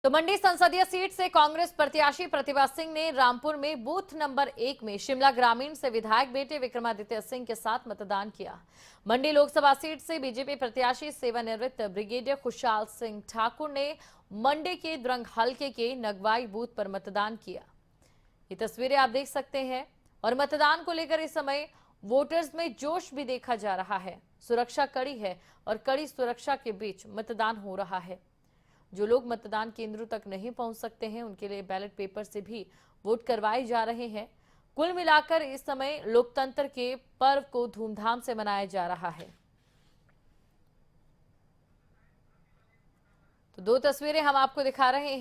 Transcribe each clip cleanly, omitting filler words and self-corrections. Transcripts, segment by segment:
तो मंडी संसदीय सीट से कांग्रेस प्रत्याशी प्रतिभा सिंह ने रामपुर में बूथ नंबर 1 में शिमला ग्रामीण से विधायक बेटे विक्रमादित्य सिंह के साथ मतदान किया। मंडी लोकसभा सीट से बीजेपी प्रत्याशी सेवानिवृत्त ब्रिगेडियर खुशहाल सिंह ठाकुर ने मंडी के द्रंग हलके के नगवाई बूथ पर मतदान किया। ये तस्वीरें आप देख सकते हैं और मतदान को लेकर इस समय वोटर्स में जोश भी देखा जा रहा है। सुरक्षा कड़ी है और कड़ी सुरक्षा के बीच मतदान हो रहा है। जो लोग मतदान केंद्रों तक नहीं पहुंच सकते हैं उनके लिए बैलेट पेपर से भी वोट करवाए जा रहे हैं। कुल मिलाकर इस समय लोकतंत्र के पर्व को धूमधाम से मनाया जा रहा है। तो दो तस्वीरें हम आपको दिखा रहे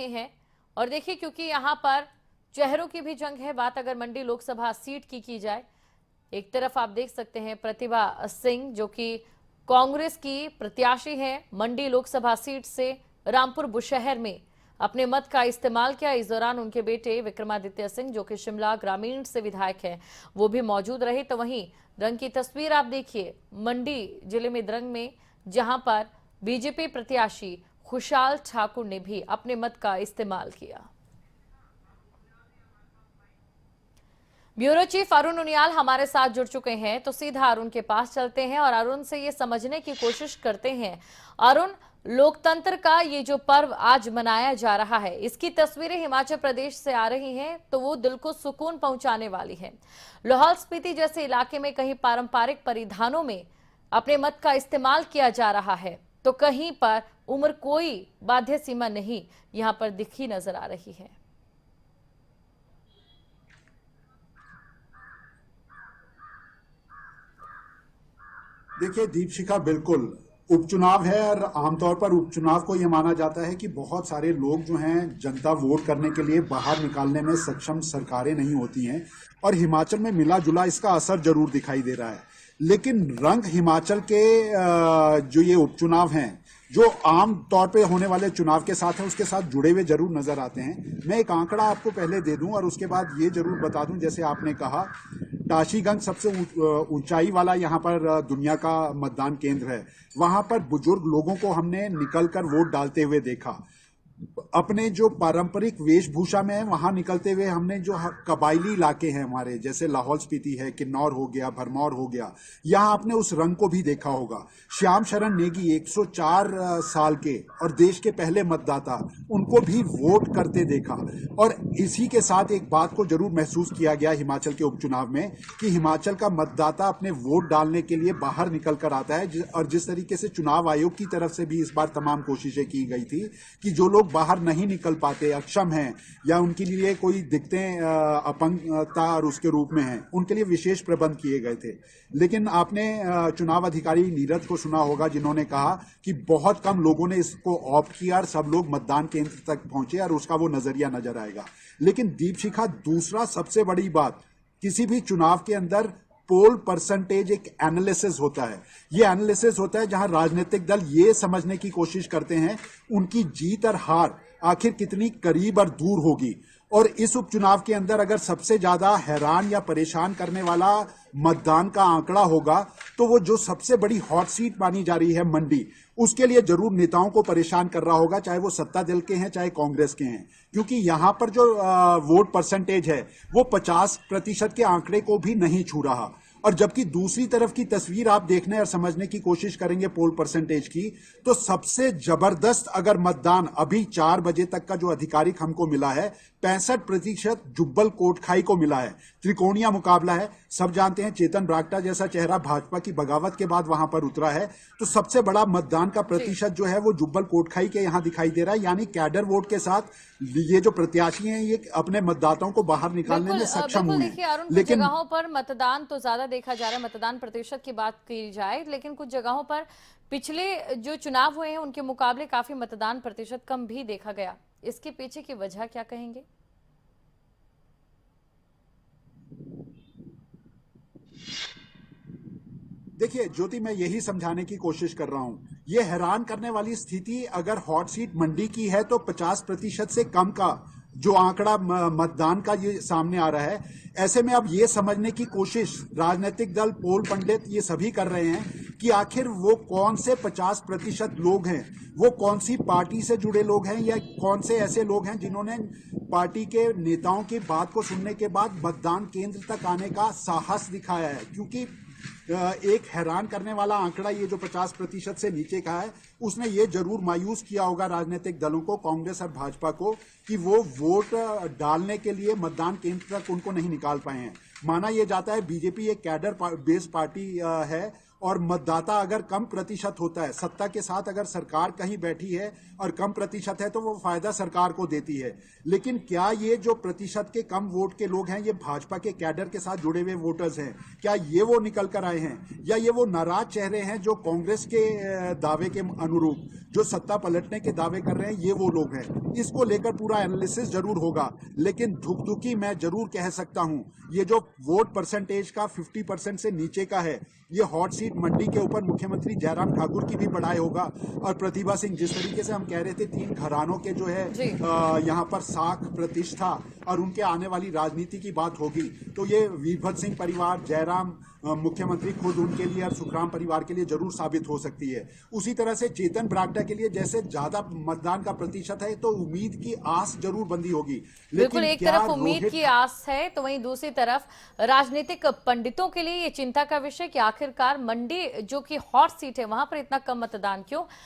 हैं और देखिए, क्योंकि यहां पर चेहरों की भी जंग है। बात अगर मंडी लोकसभा सीट की जाए, एक तरफ आप देख सकते हैं प्रतिभा सिंह जो कि कांग्रेस की प्रत्याशी हैं, मंडी लोकसभा सीट से रामपुर बुशहर में अपने मत का इस्तेमाल किया। इस दौरान उनके बेटे विक्रमादित्य सिंह जो कि शिमला ग्रामीण से विधायक हैं, वो भी मौजूद रहे। तो वहीं द्रंग की तस्वीर आप देखिए, मंडी जिले में द्रंग में, जहां पर बीजेपी प्रत्याशी खुशहाल ठाकुर ने भी अपने मत का इस्तेमाल किया। ब्यूरो चीफ अरुण उनियाल हमारे साथ जुड़ चुके हैं, तो सीधा अरुण के पास चलते हैं और अरुण से ये समझने की कोशिश करते हैं। अरुण, लोकतंत्र का ये जो पर्व आज मनाया जा रहा है, इसकी तस्वीरें हिमाचल प्रदेश से आ रही हैं तो वो दिल को सुकून पहुंचाने वाली है। लाहौल स्पीति जैसे इलाके में कहीं पारंपरिक परिधानों में अपने मत का इस्तेमाल किया जा रहा है, तो कहीं पर उम्र कोई बाध्य सीमा नहीं यहां पर दिखी नजर आ रही है। देखिए दीपशिखा, बिल्कुल उपचुनाव है और आमतौर पर उपचुनाव को यह माना जाता है कि बहुत सारे लोग जो हैं जनता वोट करने के लिए बाहर निकालने में सक्षम सरकारें नहीं होती हैं और हिमाचल में मिला जुला इसका असर जरूर दिखाई दे रहा है। लेकिन रंग हिमाचल के जो ये उपचुनाव हैं, जो आम तौर पे होने वाले चुनाव के साथ है, उसके साथ जुड़े हुए जरूर नजर आते हैं। मैं एक आंकड़ा आपको पहले दे दूं और उसके बाद ये जरूर बता दूं, जैसे आपने कहा टाशीगंज सबसे ऊंचाई वाला यहाँ पर दुनिया का मतदान केंद्र है। वहां पर बुजुर्ग लोगों को हमने निकलकर वोट डालते हुए देखा। अपने जो पारंपरिक वेशभूषा में है वहां निकलते हुए हमने जो कबायली इलाके हैं हमारे, जैसे लाहौल स्पीति है, किन्नौर हो गया, भरमौर हो गया, यहां आपने उस रंग को भी देखा होगा। श्याम शरण नेगी 104 साल के और देश के पहले मतदाता, उनको भी वोट करते देखा। और इसी के साथ एक बात को जरूर महसूस किया गया हिमाचल के उपचुनाव में कि हिमाचल का मतदाता अपने वोट डालने के लिए बाहर निकल कर आता है। और जिस तरीके से चुनाव आयोग की तरफ से भी इस बार तमाम कोशिशें की गई थी कि जो लोग बाहर नहीं निकल पाते, अक्षम हैं या उनके लिए कोई दिक्कतें अपंगता और उसके रूप में हैं, उनके लिए विशेष प्रबंध किए गए थे। लेकिन आपने चुनाव अधिकारी नीरज को सुना होगा जिन्होंने कहा कि बहुत कम लोगों ने इसको ऑप्ट किया और सब लोग मतदान केंद्र तक पहुंचे और उसका वो नजरिया नजर आएगा। लेकिन दीपशिखा, दूसरा सबसे बड़ी बात, किसी भी चुनाव के अंदर पोल परसेंटेज एक एनालिसिस होता है। ये एनालिसिस होता है जहां राजनीतिक दल ये समझने की कोशिश करते हैं उनकी जीत और हार आखिर कितनी करीब और दूर होगी। और इस उपचुनाव के अंदर अगर सबसे ज्यादा हैरान या परेशान करने वाला मतदान का आंकड़ा होगा तो वो जो सबसे बड़ी हॉट सीट मानी जा रही है मंडी, उसके लिए जरूर नेताओं को परेशान कर रहा होगा, चाहे वो सत्ता दल के हैं चाहे कांग्रेस के हैं। क्योंकि यहां पर जो वोट परसेंटेज है वो 50% के आंकड़े को भी नहीं छू रहा। और जबकि दूसरी तरफ की तस्वीर आप देखने और समझने की कोशिश करेंगे पोल परसेंटेज की, तो सबसे जबरदस्त अगर मतदान अभी 4 बजे तक का जो आधिकारिक हमको मिला है, 65% जुब्बल कोटखाई को मिला है। त्रिकोणीय मुकाबला है। सब जानते हैं चेतन ब्राक्टा जैसा चेहरा भाजपा की बगावत के बाद वहां पर उतरा है, तो सबसे बड़ा मतदान का प्रतिशत जो है वो जुब्बल कोटखाई के यहां दिखाई दे रहा है। यानी कैडर वोट के साथ ये जो प्रत्याशी हैं ये अपने मतदाताओं को बाहर निकालने में सक्षम हुए हैं। लेकिन जगहों पर मतदान तो ज्यादा देखा जा रहा है, मतदान प्रतिशत की बात की जाए, लेकिन कुछ जगहों पर पिछले जो चुनाव हुए हैं उनके मुकाबले काफी मतदान प्रतिशत कम भी देखा गया। इसके पीछे की वजह क्या कहेंगे? देखिए ज्योति, मैं यही समझाने की कोशिश कर रहा हूं। यह हैरान करने वाली स्थिति अगर हॉट सीट मंडी की है तो 50% से कम का जो आंकड़ा मतदान का ये सामने आ रहा है, ऐसे में अब ये समझने की कोशिश राजनीतिक दल, पोल पंडित ये सभी कर रहे हैं कि आखिर वो कौन से 50% लोग हैं, वो कौन सी पार्टी से जुड़े लोग हैं, या कौन से ऐसे लोग हैं जिन्होंने पार्टी के नेताओं की बात को सुनने के बाद मतदान केंद्र तक आने का साहस दिखाया है। क्योंकि एक हैरान करने वाला आंकड़ा ये जो 50% से नीचे का है, उसने ये जरूर मायूस किया होगा राजनीतिक दलों को, कांग्रेस और भाजपा को, कि वो वोट डालने के लिए मतदान केंद्र तक उनको नहीं निकाल पाए हैं। माना यह जाता है बीजेपी एक कैडर बेस्ड पार्टी है, और मतदाता अगर कम प्रतिशत होता है, सत्ता के साथ अगर सरकार कहीं बैठी है और कम प्रतिशत है, तो वो फायदा सरकार को देती है। लेकिन क्या ये जो प्रतिशत के कम वोट के लोग हैं, ये भाजपा के कैडर के साथ जुड़े हुए वोटर्स हैं? क्या ये वो निकल कर आए हैं, या ये वो नाराज चेहरे हैं जो कांग्रेस के दावे के अनुरूप जो सत्ता पलटने के दावे कर रहे हैं, ये वो लोग हैं? इसको लेकर पूरा एनालिसिस जरूर होगा। लेकिन धुकधुकी मैं जरूर कह सकता हूं, ये जो वोट परसेंटेज का 50% से नीचे का है, ये हॉट सीट मंडी के ऊपर मुख्यमंत्री जयराम ठाकुर की भी बढ़ाई होगा। और प्रतिभा सिंह, जिस तरीके से हम कह रहे थे 3 घरानों के जो है यहाँ पर साख प्रतिष्ठा और उनके आने वाली राजनीति की बात होगी, तो ये वीरभद्र सिंह परिवार, जयराम मुख्यमंत्री खुद उनके लिए और सुखराम परिवार के लिए जरूर साबित हो सकती है। उसी तरह से चेतन ब्रागटा के लिए जैसे ज्यादा मतदान का प्रतिशत है, तो उम्मीद की आस जरूर बंदी होगी। बिल्कुल, एक तरफ उम्मीद की आस है तो वहीं दूसरी तरफ राजनीतिक पंडितों के लिए ये चिंता का विषय कि आखिरकार मंडी जो कि हॉट सीट है वहां पर इतना कम मतदान क्यों।